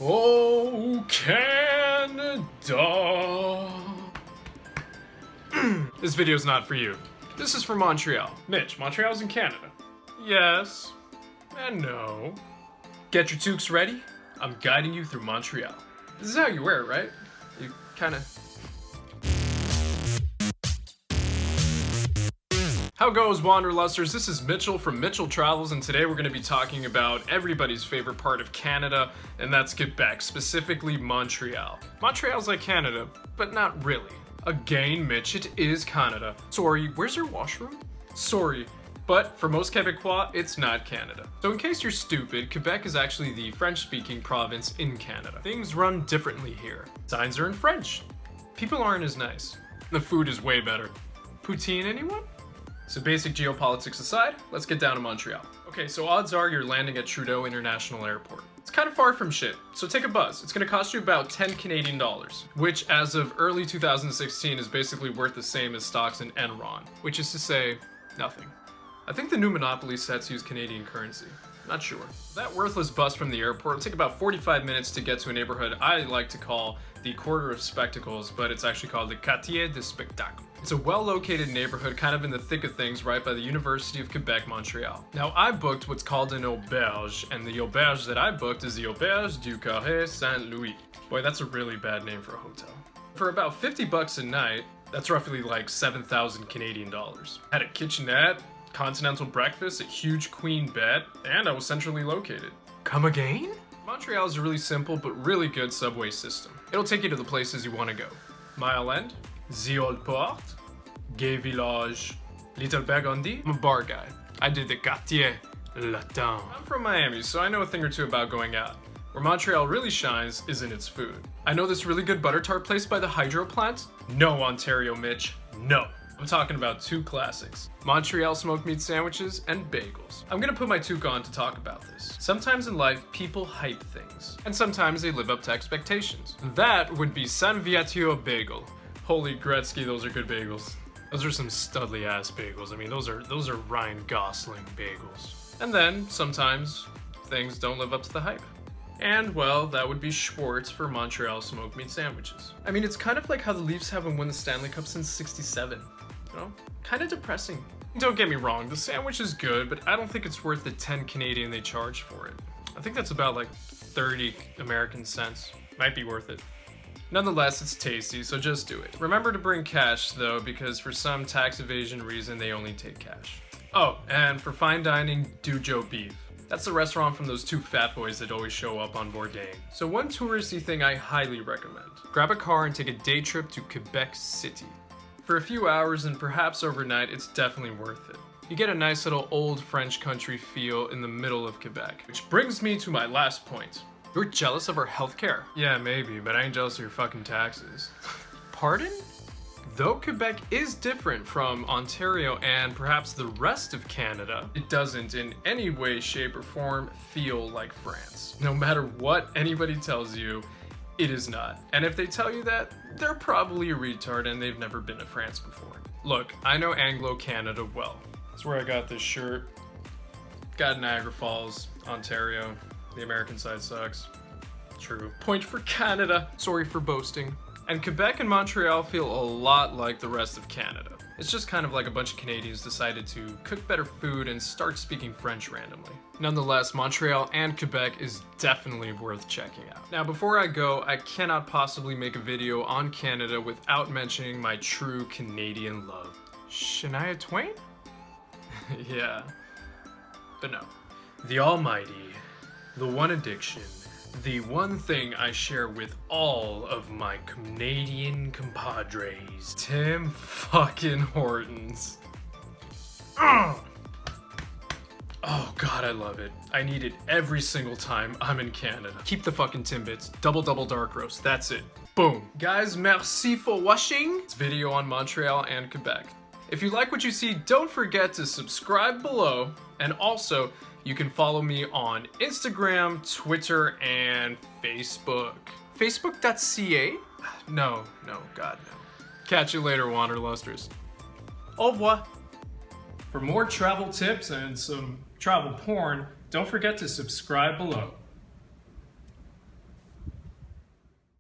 Oh, Canada. This video's not for you. This is for Montreal. Mitch, Montreal's in Canada. Yes and no. Get your toques ready. I'm guiding you through Montreal. This is how you wear it, right? You kind of... How goes, Wanderlusters? This is Mitchell from Mitchell Travels, and today we're going to be talking about everybody's favorite part of Canada, and that's Quebec, specifically Montreal. Montreal's like Canada, but not really. Again, Mitch, it is Canada. Sorry, where's your washroom? Sorry, but for most Quebecois, it's not Canada. So in case you're stupid, Quebec is actually the French-speaking province in Canada. Things run differently here. Signs are in French. People aren't as nice. The food is way better. Poutine, anyone? So basic geopolitics aside, let's get down to Montreal. Okay, so odds are you're landing at Trudeau International Airport. It's kind of far from shit, so take a bus. It's gonna cost you about 10 Canadian dollars, which as of early 2016 is basically worth the same as stocks in Enron, which is to say, nothing. I think the new monopoly sets use Canadian currency. Not sure. That worthless bus from the airport will take about 45 minutes to get to a neighborhood I like to call the Quarter of Spectacles, but it's actually called the Quartier de Spectacle. It's a well-located neighborhood kind of in the thick of things right by the University of Quebec, Montreal. Now, I booked what's called an Auberge, and the Auberge that I booked is the Auberge du Carre Saint-Louis. Boy, that's a really bad name for a hotel. For about 50 bucks a night, that's roughly like 7,000 Canadian dollars. Had a kitchenette, continental breakfast, a huge queen bed, and I was centrally located. Come again? Montreal is a really simple but really good subway system. It'll take you to the places you want to go. Mile End, the Old Port, Gay Village, Little Burgundy. I'm a bar guy. I did the Quartier, Latin. I'm from Miami, so I know a thing or two about going out. Where Montreal really shines is in its food. I know this really good butter tart place by the hydro plant. No, Ontario, Mitch, no. I'm talking about two classics. Montreal smoked meat sandwiches and bagels. I'm gonna put my toque on to talk about this. Sometimes in life, people hype things, and sometimes they live up to expectations. That would be St-Viateur Bagel. Holy Gretzky, those are good bagels. Those are some studly ass bagels. I mean, those are Ryan Gosling bagels. And then, sometimes, things don't live up to the hype. And, well, that would be Schwartz for Montreal smoked meat sandwiches. I mean, it's kind of like how the Leafs haven't won the Stanley Cup since '67. You know? Kind of depressing. Don't get me wrong, the sandwich is good, but I don't think it's worth the 10 Canadian they charge for it. I think that's about like 30 American cents. Might be worth it. Nonetheless, it's tasty, so just do it. Remember to bring cash though, because for some tax evasion reason, they only take cash. Oh, and for fine dining, do Joe Beef. That's the restaurant from those two fat boys that always show up on Bourdain. So one touristy thing I highly recommend. Grab a car and take a day trip to Quebec City. For a few hours and perhaps overnight, it's definitely worth it. You get a nice little old French country feel in the middle of Quebec. Which brings me to my last point. You're jealous of our healthcare? Yeah, maybe, but I ain't jealous of your fucking taxes. Pardon? Though Quebec is different from Ontario and perhaps the rest of Canada, it doesn't in any way, shape, or form feel like France. No matter what anybody tells you, it is not. And if they tell you that, they're probably a retard and they've never been to France before. Look, I know Anglo-Canada well. That's where I got this shirt. Got Niagara Falls, Ontario. The American side sucks. True. Point for Canada. Sorry for boasting. And Quebec and Montreal feel a lot like the rest of Canada. It's just kind of like a bunch of Canadians decided to cook better food and start speaking French randomly. Nonetheless, Montreal and Quebec is definitely worth checking out. Now, before I go, I cannot possibly make a video on Canada without mentioning my true Canadian love. Shania Twain? Yeah. But no. The Almighty, the one addiction, the one thing I share with all of my Canadian compadres, Tim fucking Hortons. Ugh. Oh god, I love it. I need it every single time I'm in Canada. Keep the fucking Timbits. Double dark roast. That's it. Boom. Guys, merci for watching this video on Montreal and Quebec. If you like what you see, don't forget to subscribe below, and also you can follow me on Instagram, Twitter, and Facebook. Facebook.ca? No, God, no. Catch you later, Wanderlusters. Au revoir. For more travel tips and some travel porn, don't forget to subscribe below.